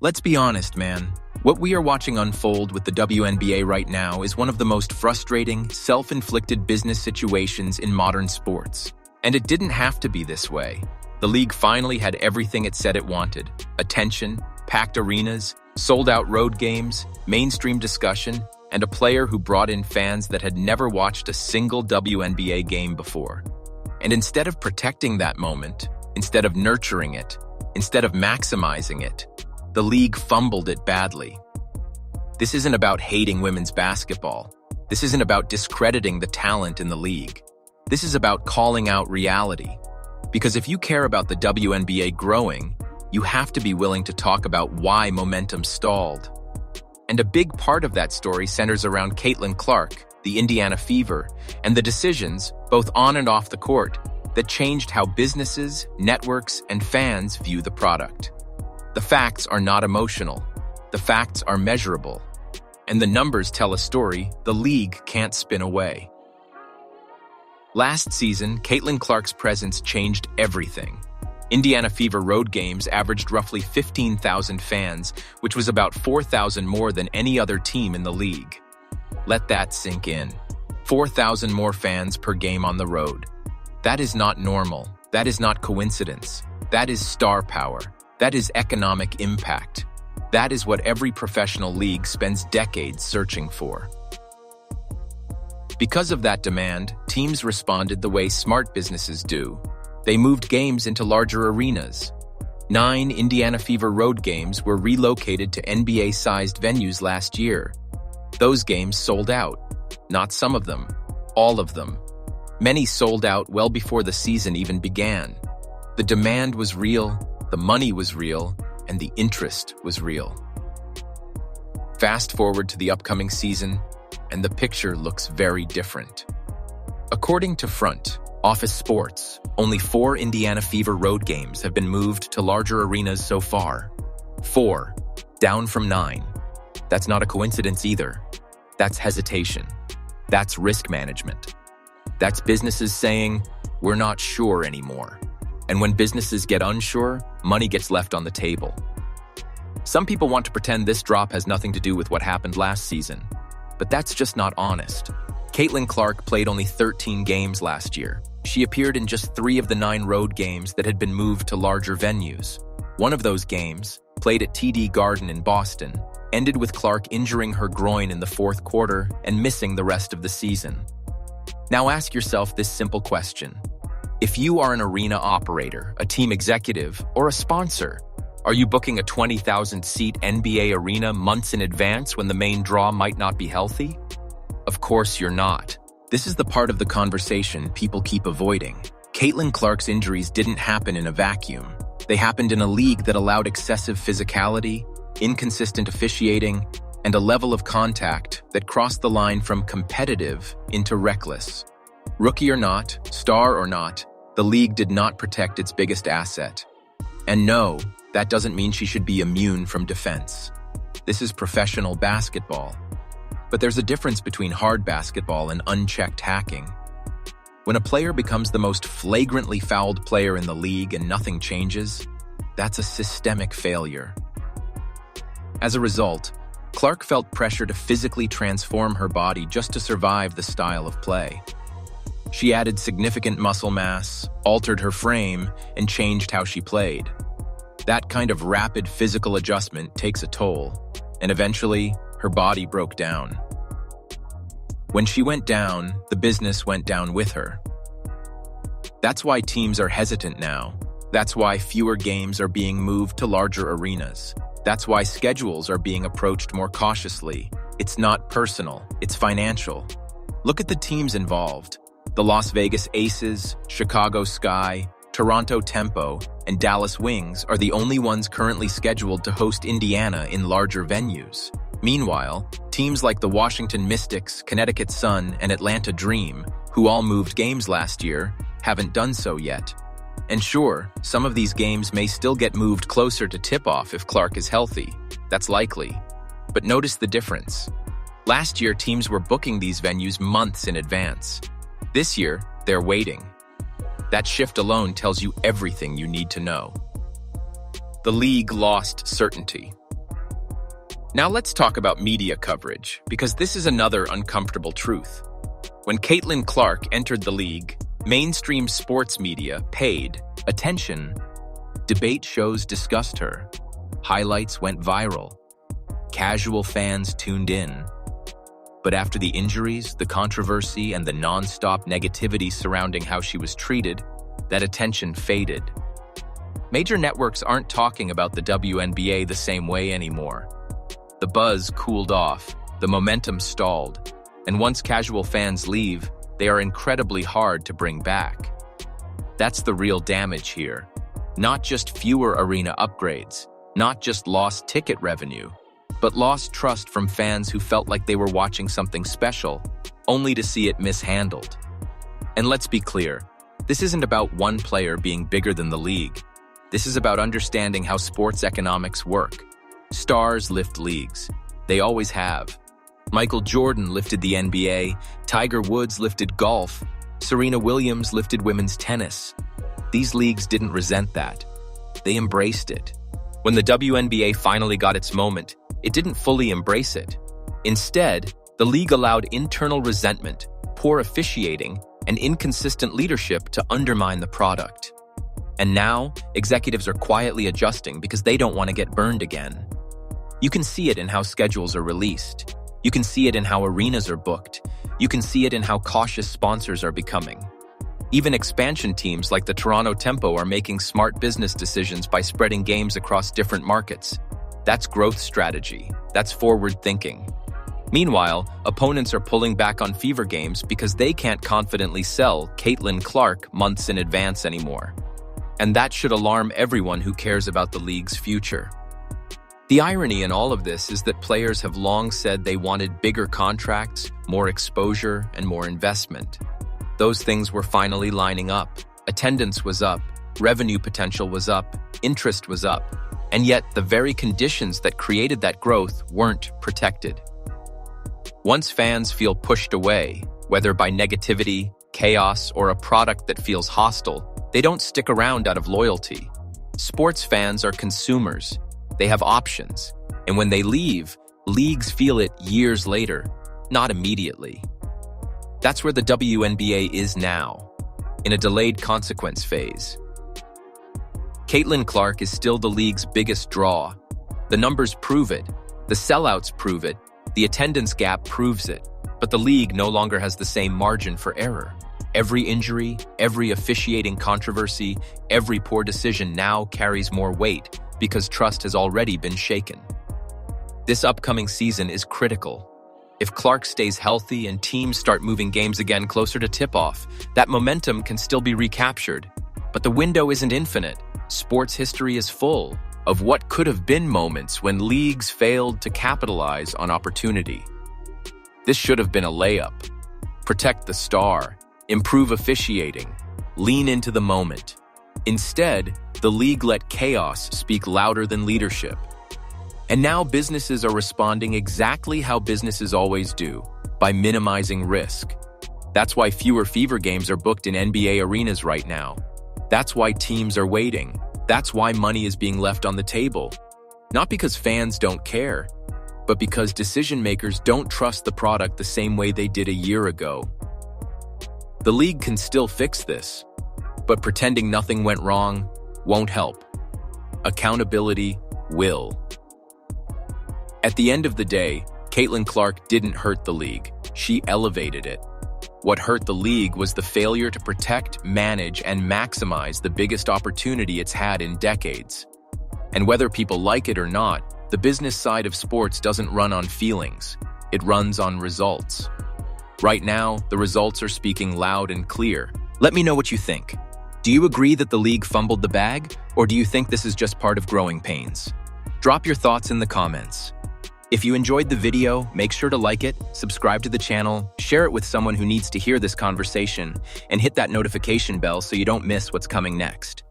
Let's be honest, man. What we are watching unfold with the WNBA right now is one of the most frustrating, self-inflicted business situations in modern sports. And it didn't have to be this way. The league finally had everything it said it wanted: attention, packed arenas, sold-out road games, mainstream discussion, and a player who brought in fans that had never watched a single WNBA game before. And instead of protecting that moment, instead of nurturing it, instead of maximizing it, the league fumbled it badly. This isn't about hating women's basketball. This isn't about discrediting the talent in the league. This is about calling out reality. Because if you care about the WNBA growing, you have to be willing to talk about why momentum stalled. And a big part of that story centers around Caitlin Clark, the Indiana Fever, and the decisions, both on and off the court, that changed how businesses, networks, and fans view the product. The facts are not emotional. The facts are measurable. And the numbers tell a story the league can't spin away. Last season, Caitlin Clark's presence changed everything. Indiana Fever road games averaged roughly 15,000 fans, which was about 4,000 more than any other team in the league. Let that sink in. 4,000 more fans per game on the road. That is not normal. That is not coincidence. That is star power. That is economic impact. That is what every professional league spends decades searching for. Because of that demand, teams responded the way smart businesses do. They moved games into larger arenas. 9 Indiana Fever road games were relocated to NBA-sized venues last year. Those games sold out. Not some of them, all of them. Many sold out well before the season even began. The demand was real, the money was real, and the interest was real. Fast forward to the upcoming season, and the picture looks very different. According to Front Office Sports, only 4 Indiana Fever road games have been moved to larger arenas so far. 4, down from 9. That's not a coincidence either. That's hesitation. That's risk management. That's businesses saying, we're not sure anymore. And when businesses get unsure, money gets left on the table. Some people want to pretend this drop has nothing to do with what happened last season, but that's just not honest. Caitlin Clark played only 13 games last year. She appeared in just 3 of the 9 road games that had been moved to larger venues. One of those games, played at TD Garden in Boston, ended with Clark injuring her groin in the 4th quarter and missing the rest of the season. Now ask yourself this simple question. If you are an arena operator, a team executive, or a sponsor, are you booking a 20,000-seat NBA arena months in advance when the main draw might not be healthy? Of course you're not. This is the part of the conversation people keep avoiding. Caitlin Clark's injuries didn't happen in a vacuum. They happened in a league that allowed excessive physicality, inconsistent officiating, and a level of contact that crossed the line from competitive into reckless. Rookie or not, star or not, the league did not protect its biggest asset. And no, that doesn't mean she should be immune from defense. This is professional basketball. But there's a difference between hard basketball and unchecked hacking. When a player becomes the most flagrantly fouled player in the league and nothing changes, that's a systemic failure. As a result, Clark felt pressure to physically transform her body just to survive the style of play. She added significant muscle mass, altered her frame, and changed how she played. That kind of rapid physical adjustment takes a toll, and eventually, her body broke down. When she went down, the business went down with her. That's why teams are hesitant now. That's why fewer games are being moved to larger arenas. That's why schedules are being approached more cautiously. It's not personal, it's financial. Look at the teams involved. The Las Vegas Aces, Chicago Sky, Toronto Tempo, and Dallas Wings are the only ones currently scheduled to host Indiana in larger venues. Meanwhile, teams like the Washington Mystics, Connecticut Sun, and Atlanta Dream, who all moved games last year, haven't done so yet. And sure, some of these games may still get moved closer to tip-off if Clark is healthy. That's likely. But notice the difference. Last year, teams were booking these venues months in advance. This year, they're waiting. That shift alone tells you everything you need to know. The league lost certainty. Now let's talk about media coverage, because this is another uncomfortable truth. When Caitlin Clark entered the league, mainstream sports media paid attention. Debate shows discussed her. Highlights went viral. Casual fans tuned in. But after the injuries, the controversy, and the non-stop negativity surrounding how she was treated, that attention faded. Major networks aren't talking about the WNBA the same way anymore. The buzz cooled off, the momentum stalled, and once casual fans leave, they are incredibly hard to bring back. That's the real damage here. Not just fewer arena upgrades, not just lost ticket revenue, but lost trust from fans who felt like they were watching something special, only to see it mishandled. And let's be clear, this isn't about one player being bigger than the league. This is about understanding how sports economics work. Stars lift leagues. They always have. Michael Jordan lifted the NBA, Tiger Woods lifted golf, Serena Williams lifted women's tennis. These leagues didn't resent that. They embraced it. When the WNBA finally got its moment, it didn't fully embrace it. Instead, the league allowed internal resentment, poor officiating, and inconsistent leadership to undermine the product. And now, executives are quietly adjusting because they don't want to get burned again. You can see it in how schedules are released. You can see it in how arenas are booked. You can see it in how cautious sponsors are becoming. Even expansion teams like the Toronto Tempo are making smart business decisions by spreading games across different markets. That's growth strategy. That's forward thinking. Meanwhile, opponents are pulling back on fever games because they can't confidently sell Caitlin Clark months in advance anymore. And that should alarm everyone who cares about the league's future. The irony in all of this is that players have long said they wanted bigger contracts, more exposure, and more investment. Those things were finally lining up. Attendance was up, revenue potential was up, interest was up, and yet the very conditions that created that growth weren't protected. Once fans feel pushed away, whether by negativity, chaos, or a product that feels hostile, they don't stick around out of loyalty. Sports fans are consumers. They have options, and when they leave, leagues feel it years later, not immediately. That's where the WNBA is now, in a delayed consequence phase. Caitlin Clark is still the league's biggest draw. The numbers prove it, the sellouts prove it, the attendance gap proves it, but the league no longer has the same margin for error. Every injury, every officiating controversy, every poor decision now carries more weight because trust has already been shaken. This upcoming season is critical. If Clark stays healthy and teams start moving games again closer to tip-off, that momentum can still be recaptured. But the window isn't infinite. Sports history is full of what could have been moments when leagues failed to capitalize on opportunity. This should have been a layup. Protect the star, improve officiating, lean into the moment. Instead, the league let chaos speak louder than leadership. And now businesses are responding exactly how businesses always do, by minimizing risk. That's why fewer fever games are booked in NBA arenas right now. That's why teams are waiting. That's why money is being left on the table. Not because fans don't care, but because decision makers don't trust the product the same way they did a year ago. The league can still fix this, but pretending nothing went wrong won't help. Accountability will. At the end of the day, Caitlin Clark didn't hurt the league. She elevated it. What hurt the league was the failure to protect, manage, and maximize the biggest opportunity it's had in decades. And whether people like it or not, the business side of sports doesn't run on feelings. It runs on results. Right now, the results are speaking loud and clear. Let me know what you think. Do you agree that the league fumbled the bag, or do you think this is just part of growing pains? Drop your thoughts in the comments. If you enjoyed the video, make sure to like it, subscribe to the channel, share it with someone who needs to hear this conversation, and hit that notification bell so you don't miss what's coming next.